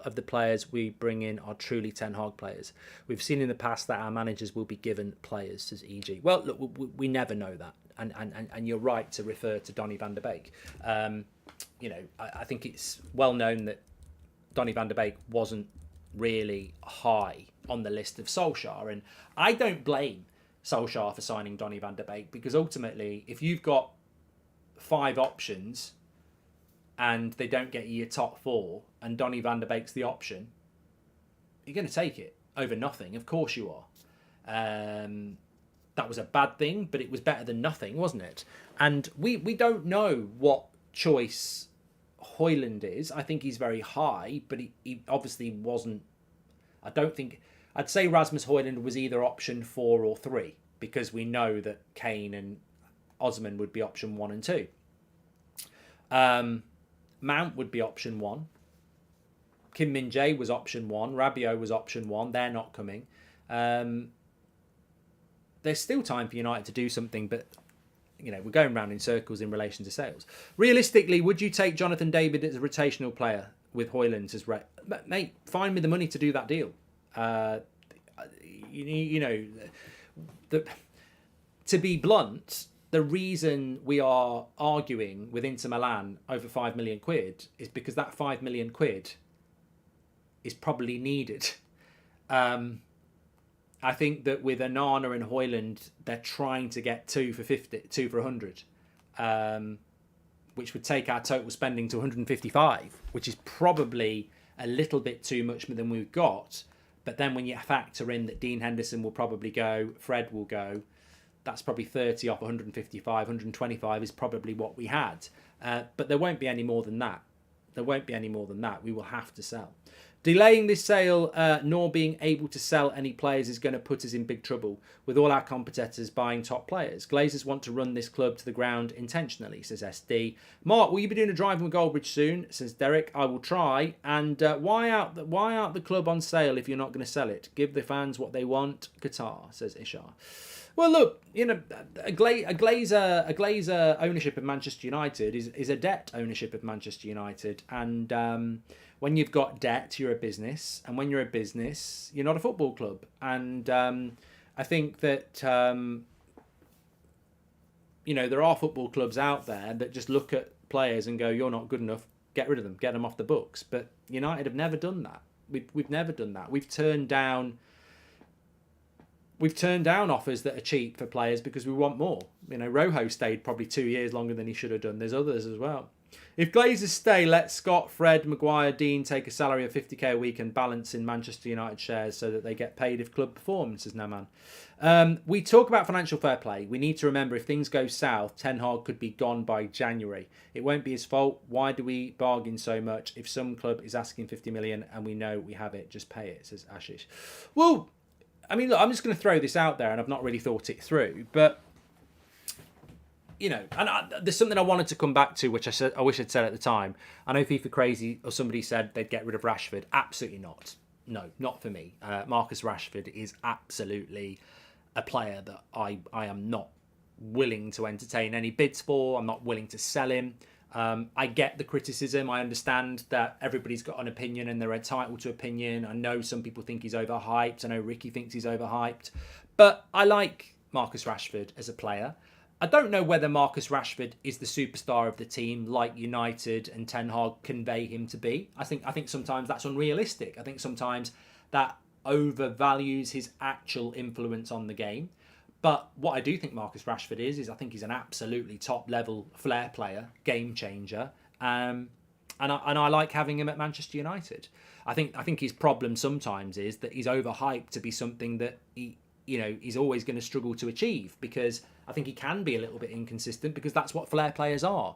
of the players we bring in are truly Ten Hag players? We've seen in the past that our managers will be given players, says EG. Well, look, we never know that, and you're right to refer to Donny van der Beek. I think it's well known that Donny van der Beek wasn't really high on the list of Solskjaer, and I don't blame Solskjaer for signing Donny van der Beek, because ultimately, if you've got 5 options and they don't get you your top 4, and Donny van der Beek's the option, you're going to take it over nothing. Of course you are. That was a bad thing, but it was better than nothing, wasn't it? And we don't know what choice Hojlund is. I think he's very high, but he obviously wasn't. I'd say Rasmus Hojlund was either option 4 or 3, because we know that Kane and Osman would be option 1 and 2. Mount would be option 1. Kim Min-jae was option 1. Rabiot was option 1. They're not coming. There's still time for United to do something, but we're going round in circles in relation to sales. Realistically, would you take Jonathan David as a rotational player with Hojlund as mate? Find me the money to do that deal. To be blunt, the reason we are arguing with Inter Milan over 5 million quid is because that 5 million quid is probably needed. I think that with Onana and Hojlund, they're trying to get 2 for 50, 2 for 100, which would take our total spending to 155, which is probably a little bit too much than we've got. But then when you factor in that Dean Henderson will probably go, Fred will go, that's probably 30 off 155, 125 is probably what we had. But there won't be any more than that. We will have to sell. Delaying this sale nor being able to sell any players is going to put us in big trouble with all our competitors buying top players. Glazers want to run this club to the ground intentionally, says SD. Mark, will you be doing a drive with Goldbridge soon, says Derek. I will try. And why out the club on sale if you're not going to sell it? Give the fans what they want. Qatar, says Ishar. Well, look, a Glazer ownership of Manchester United is a debt ownership of Manchester United. And when you've got debt, you're a business. And when you're a business, you're not a football club. And I think that, there are football clubs out there that just look at players and go, you're not good enough, get rid of them, get them off the books. But United have never done that. We've never done that. We've turned down offers that are cheap for players because we want more. Rojo stayed probably 2 years longer than he should have done. There's others as well. If Glazers stay, let Scott, Fred, Maguire, Dean take a salary of 50k a week and balance in Manchester United shares so that they get paid if club performs, says Naman. We talk about financial fair play. We need to remember if things go south, Ten Hag could be gone by January. It won't be his fault. Why do we bargain so much? If some club is asking 50 million and we know we have it, just pay it, says Ashish. Well, I mean, look, I'm just going to throw this out there, and I've not really thought it through. But, there's something I wanted to come back to, which I wish I'd said at the time. I know FIFA Crazy or somebody said they'd get rid of Rashford. Absolutely not. No, not for me. Marcus Rashford is absolutely a player that I am not willing to entertain any bids for. I'm not willing to sell him. I get the criticism. I understand that everybody's got an opinion and they're entitled to opinion. I know some people think he's overhyped. I know Ricky thinks he's overhyped. But I like Marcus Rashford as a player. I don't know whether Marcus Rashford is the superstar of the team like United and Ten Hag convey him to be. I think sometimes that's unrealistic. I think sometimes that overvalues his actual influence on the game. But what I do think Marcus Rashford is I think he's an absolutely top-level flair player, game changer, and I like having him at Manchester United. I think his problem sometimes is that he's overhyped to be something that he's always going to struggle to achieve, because I think he can be a little bit inconsistent, because that's what flair players are.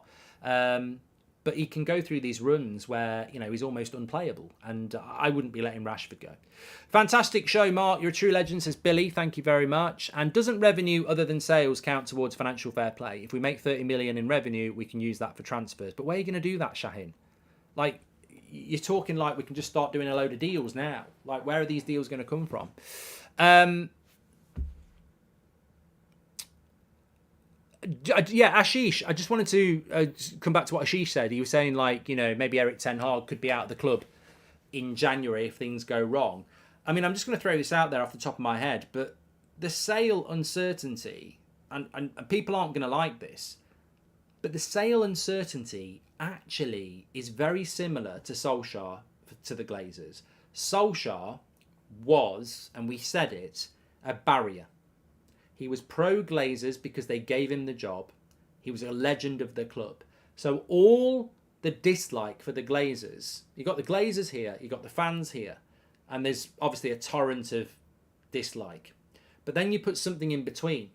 but he can go through these runs where, he's almost unplayable, and I wouldn't be letting Rashford go. Fantastic show, Mark. You're a true legend, says Billy. Thank you very much. And doesn't revenue other than sales count towards financial fair play? If we make 30 million in revenue, we can use that for transfers. But where are you going to do that, Shahin? Like, you're talking like we can just start doing a load of deals now. Like, where are these deals going to come from? Yeah, Ashish, I just wanted to come back to what Ashish said. He was saying, like, maybe Erik ten Hag could be out of the club in January if things go wrong. I mean, I'm just going to throw this out there off the top of my head, but the sale uncertainty, and people aren't going to like this, but the sale uncertainty actually is very similar to Solskjaer, to the Glazers. Solskjaer was, and we said it, a barrier. He was pro-Glazers because they gave him the job. He was a legend of the club. So all the dislike for the Glazers, you got the Glazers here, you got the fans here, and there's obviously a torrent of dislike. But then you put something in between,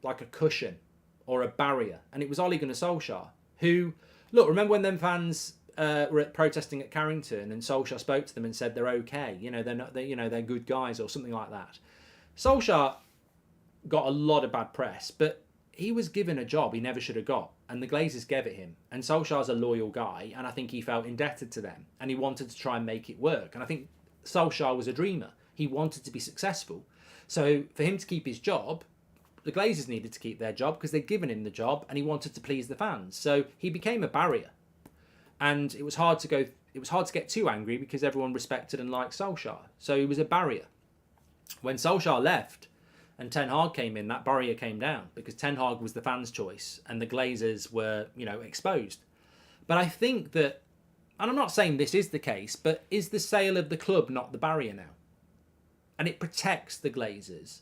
like a cushion or a barrier, and it was Ole Gunnar Solskjaer, who, look, remember when them fans were protesting at Carrington and Solskjaer spoke to them and said they're okay, they're good guys or something like that. Solskjaer got a lot of bad press, but he was given a job he never should have got, and the Glazers gave it him. And Solskjaer's a loyal guy, and I think he felt indebted to them, and he wanted to try and make it work. And I think Solskjaer was a dreamer. He wanted to be successful. So for him to keep his job, the Glazers needed to keep their job because they'd given him the job, and he wanted to please the fans. So he became a barrier, and it was hard to get too angry because everyone respected and liked Solskjaer. So he was a barrier. When Solskjaer left and Ten Hag came in, that barrier came down because Ten Hag was the fans' choice and the Glazers were, exposed. But I think that, and I'm not saying this is the case, but is the sale of the club not the barrier now? And it protects the Glazers.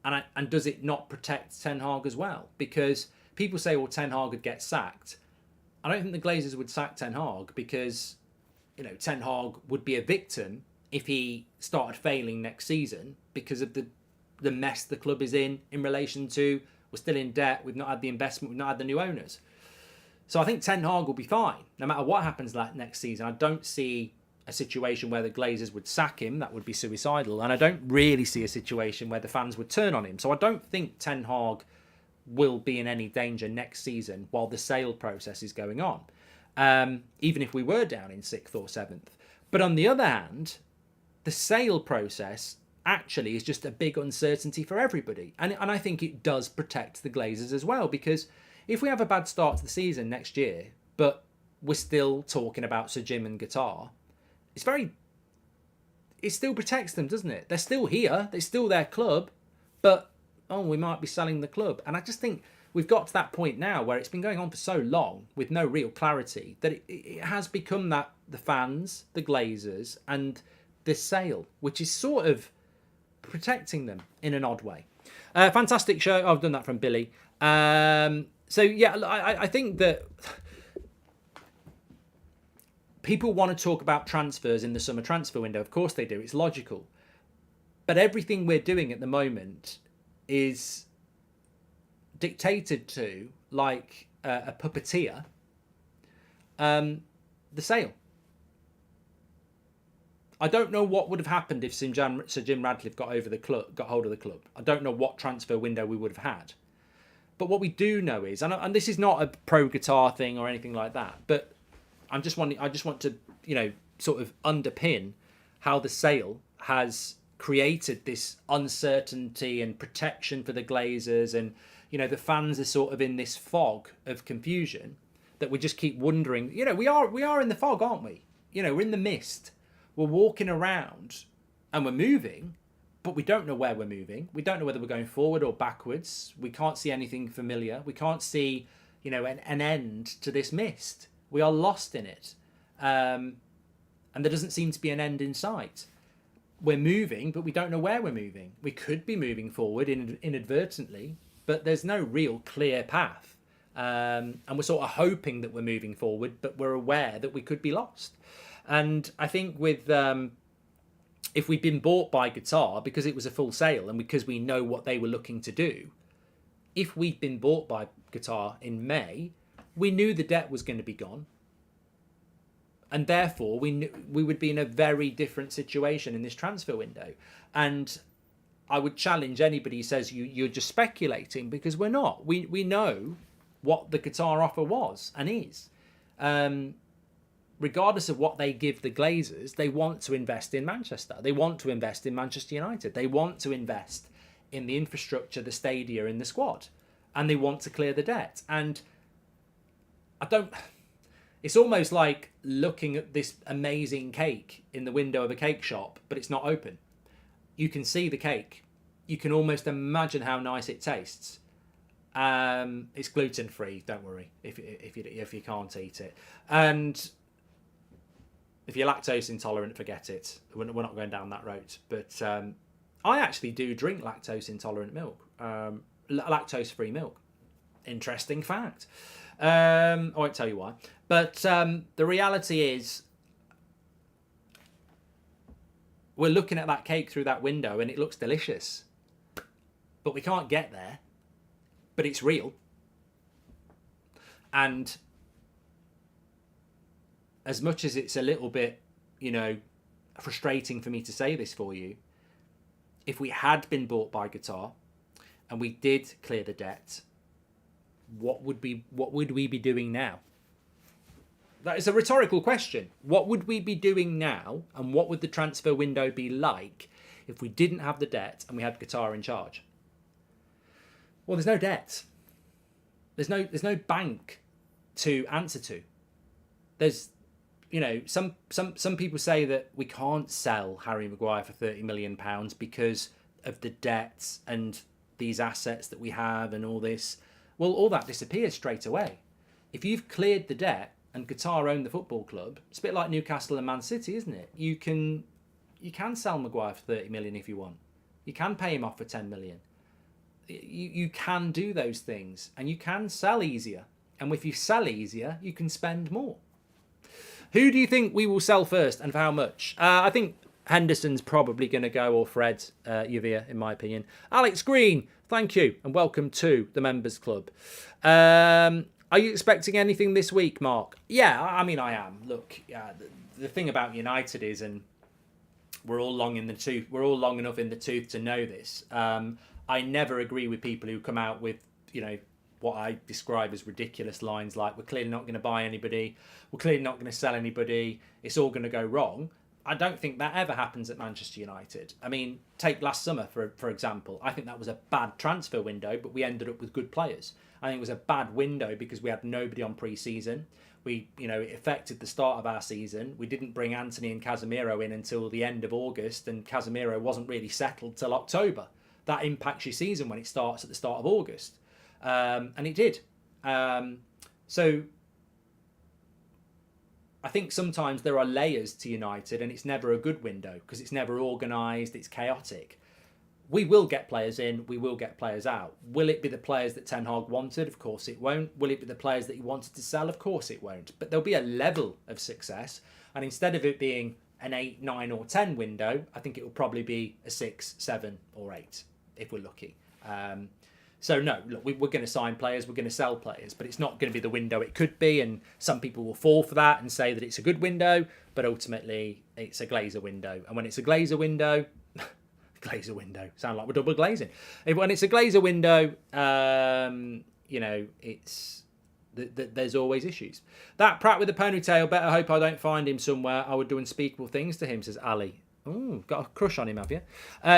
And does it not protect Ten Hag as well? Because people say, well, Ten Hag would get sacked. I don't think the Glazers would sack Ten Hag because, Ten Hag would be a victim if he started failing next season because of the mess the club is in relation to, we're still in debt, we've not had the investment, we've not had the new owners. So I think Ten Hag will be fine no matter what happens next season. I don't see a situation where the Glazers would sack him. That would be suicidal. And I don't really see a situation where the fans would turn on him. So I don't think Ten Hag will be in any danger next season while the sale process is going on, even if we were down in 6th or 7th. But on the other hand, the sale process actually is just a big uncertainty for everybody. And I think it does protect the Glazers as well, because if we have a bad start to the season next year, but we're still talking about Sir Jim and Qatar, it still protects them, doesn't it? They're still here, they're still their club, but, we might be selling the club. And I just think we've got to that point now where it's been going on for so long with no real clarity that it has become that the fans, the Glazers, and the sale, which is sort of protecting them in an odd way. Fantastic show. I've done that from Billy. So yeah, I think that people want to talk about transfers in the summer transfer window. Of course they do. It's logical. But everything we're doing at the moment is dictated to, like a puppeteer, the sale. I don't know what would have happened if Sir Jim Radcliffe got hold of the club. I don't know what transfer window we would have had. But what we do know is, and this is not a pro-Qatar thing or anything like that, but I just want to, sort of underpin how the sale has created this uncertainty and protection for the Glazers, and the fans are sort of in this fog of confusion that we just keep wondering. We are in the fog, aren't we? We're in the mist. We're walking around and we're moving, but we don't know where we're moving. We don't know whether we're going forward or backwards. We can't see anything familiar. We can't see, an end to this mist. We are lost in it. And there doesn't seem to be an end in sight. We're moving, but we don't know where we're moving. We could be moving forward inadvertently, but there's no real clear path. And we're sort of hoping that we're moving forward, but we're aware that we could be lost. And I think with if we'd been bought by Qatar because it was a full sale and because we know what they were looking to do, if we'd been bought by Qatar in May, we knew the debt was going to be gone. And therefore, we would be in a very different situation in this transfer window. And I would challenge anybody who says you're just speculating, because we're not. We know what the Qatar offer was and is. Regardless of what they give the Glazers, they want to invest in Manchester. They want to invest in Manchester United. They want to invest in the infrastructure, the stadia, in the squad. And they want to clear the debt. And it's almost like looking at this amazing cake in the window of a cake shop, but it's not open. You can see the cake. You can almost imagine how nice it tastes. It's gluten-free, don't worry, if you can't eat it. And if you're lactose intolerant, forget it. We're not going down that road. But I actually do drink lactose intolerant milk, lactose-free milk. Interesting fact. I won't tell you why. But the reality is, we're looking at that cake through that window and it looks delicious. But we can't get there. But it's real. And as much as it's a little bit, frustrating for me to say this for you, if we had been bought by Qatar and we did clear the debt, what would we be doing now? That is a rhetorical question. What would we be doing now, and what would the transfer window be like if we didn't have the debt and we had Qatar in charge? Well, there's no debt. There's no bank to answer to. There's, some people say that we can't sell Harry Maguire for £30 million because of the debts and these assets that we have and all this. Well, all that disappears straight away. If you've cleared the debt and Qatar own the football club, it's a bit like Newcastle and Man City, isn't it? You can sell Maguire for 30 million if you want. You can pay him off for 10 million. You can do those things, and you can sell easier. And if you sell easier, you can spend more. Who do you think we will sell first, and for how much? I think Henderson's probably going to go, or Fred Uvia, in my opinion. Alex Green, thank you, and welcome to the Members Club. Are you expecting anything this week, Mark? Yeah, I mean, I am. Look, the thing about United is, and we're all long enough in the tooth to know this. I never agree with people who come out with, what I describe as ridiculous lines like, we're clearly not going to buy anybody, we're clearly not going to sell anybody, it's all going to go wrong. I don't think that ever happens at Manchester United. I mean, take last summer, for example. I think that was a bad transfer window, but we ended up with good players. I think it was a bad window because we had nobody on pre-season. It affected the start of our season. We didn't bring Anthony and Casemiro in until the end of August, and Casemiro wasn't really settled till October. That impacts your season when it starts at the start of August. And it did. So I think sometimes there are layers to United, and it's never a good window because it's never organised, it's chaotic. We will get players in, we will get players out. Will it be the players that Ten Hag wanted? Of course it won't. Will it be the players that he wanted to sell? Of course it won't. But there'll be a level of success. And instead of it being an 8, 9 or 10 window, I think it will probably be a 6, 7 or 8 if we're lucky. So no, look, we're going to sign players, we're going to sell players, but it's not going to be the window it could be, and some people will fall for that and say that it's a good window, but ultimately it's a Glazer window. And when it's a Glazer window, sound like we're double glazing. When it's a Glazer window, there's always issues. That Pratt with a ponytail, better hope I don't find him somewhere. I would do unspeakable things to him, says Ali. Oh, got a crush on him, have you?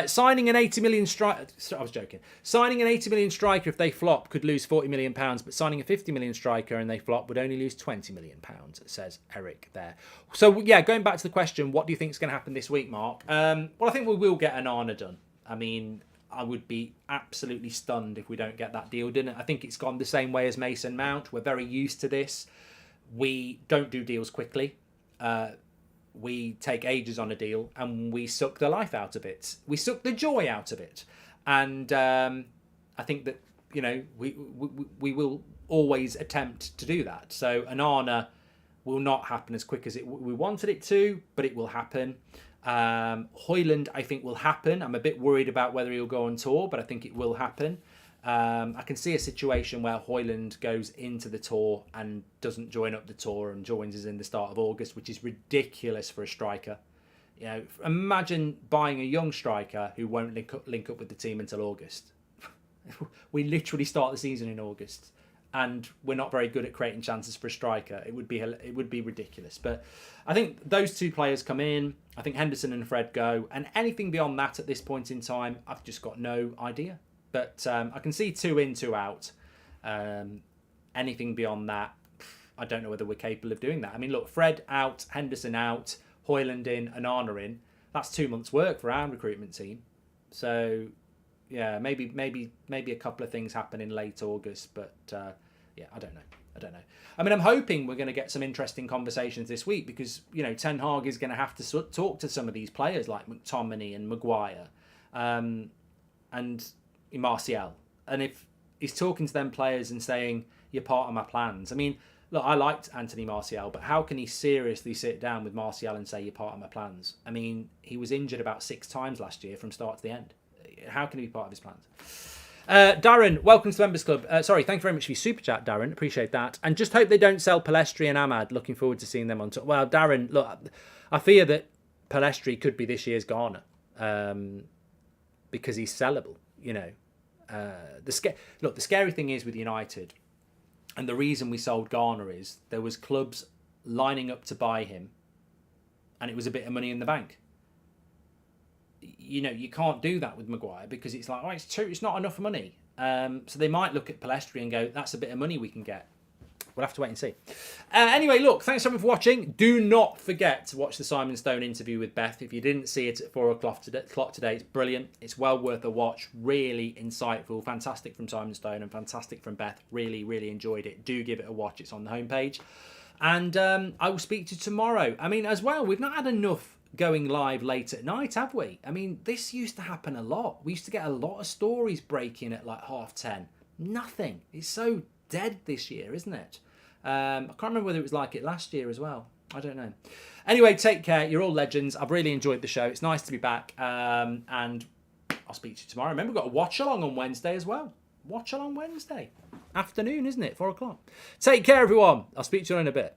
Signing an 80 million striker. I was joking. Signing an 80 million striker, if they flop, could lose 40 million pounds, but signing a 50 million striker and they flop would only lose 20 million pounds, says Eric there. So, yeah, going back to the question, what do you think is going to happen this week, Mark? Well, I think we will get an Arna done. I mean, I would be absolutely stunned if we don't get that deal done. I think it's gone the same way as Mason Mount. We're very used to this. We don't do deals quickly. We take ages on a deal and we suck the life out of it. We suck the joy out of it. And I think that, we will always attempt to do that. So an Arna will not happen as quick as we wanted it to, but it will happen. Hojlund, I think, will happen. I'm a bit worried about whether he'll go on tour, but I think it will happen. I can see a situation where Hojlund goes into the tour and doesn't join up the tour and joins us in the start of August, which is ridiculous for a striker. You know, imagine buying a young striker who won't link up with the team until August. We literally start the season in August, and we're not very good at creating chances for a striker. It would be ridiculous. But I think those two players come in. I think Henderson and Fred go, and anything beyond that at this point in time, I've just got no idea. But I can see 2 in, 2 out. Anything beyond that, I don't know whether we're capable of doing that. I mean, look, Fred out, Henderson out, Hojlund in, and Arna in. That's 2 months' work for our recruitment team. So, yeah, maybe a couple of things happen in late August, but yeah, I don't know. I mean, I'm hoping we're going to get some interesting conversations this week because, you know, Ten Hag is going to have to talk to some of these players like McTominay and Maguire and Martial. And if he's talking to them players and saying, you're part of my plans. I mean, look, I liked Anthony Martial, but how can he seriously sit down with Martial and say, you're part of my plans? I mean, he was injured about 6 times last year from start to the end. How can he be part of his plans? Darren, welcome to the Members Club. Sorry, thank you very much for your super chat, Darren. Appreciate that. And just hope they don't sell Palestri and Ahmad. Looking forward to seeing them on top. Well, Darren, look, I fear that Palestri could be this year's Ghana because he's sellable, you know. The scary thing is with United, and the reason we sold Ghana is there was clubs lining up to buy him, and it was a bit of money in the bank. You know, you can't do that with Maguire because it's like, oh, it's not enough money. So they might look at Palestri and go, that's a bit of money we can get. We'll have to wait and see. Anyway, look, thanks everyone for watching. Do not forget to watch the Simon Stone interview with Beth. If you didn't see it at 4 o'clock today, it's brilliant. It's well worth a watch. Really insightful. Fantastic from Simon Stone and fantastic from Beth. Really, really enjoyed it. Do give it a watch. It's on the homepage. And I will speak to you tomorrow. I mean, as well, we've not had enough going live late at night, have we? I mean, this used to happen a lot. We used to get a lot of stories breaking at like 10:30. Nothing. It's so dead this year, isn't it? I can't remember whether it was like it last year as well. I don't know. Anyway, take care. You're all legends. I've really enjoyed the show. It's nice to be back. And I'll speak to you tomorrow. Remember, we've got a watch along on Wednesday as well. Watch along Wednesday. Afternoon, isn't it? 4 o'clock. Take care, everyone. I'll speak to you in a bit.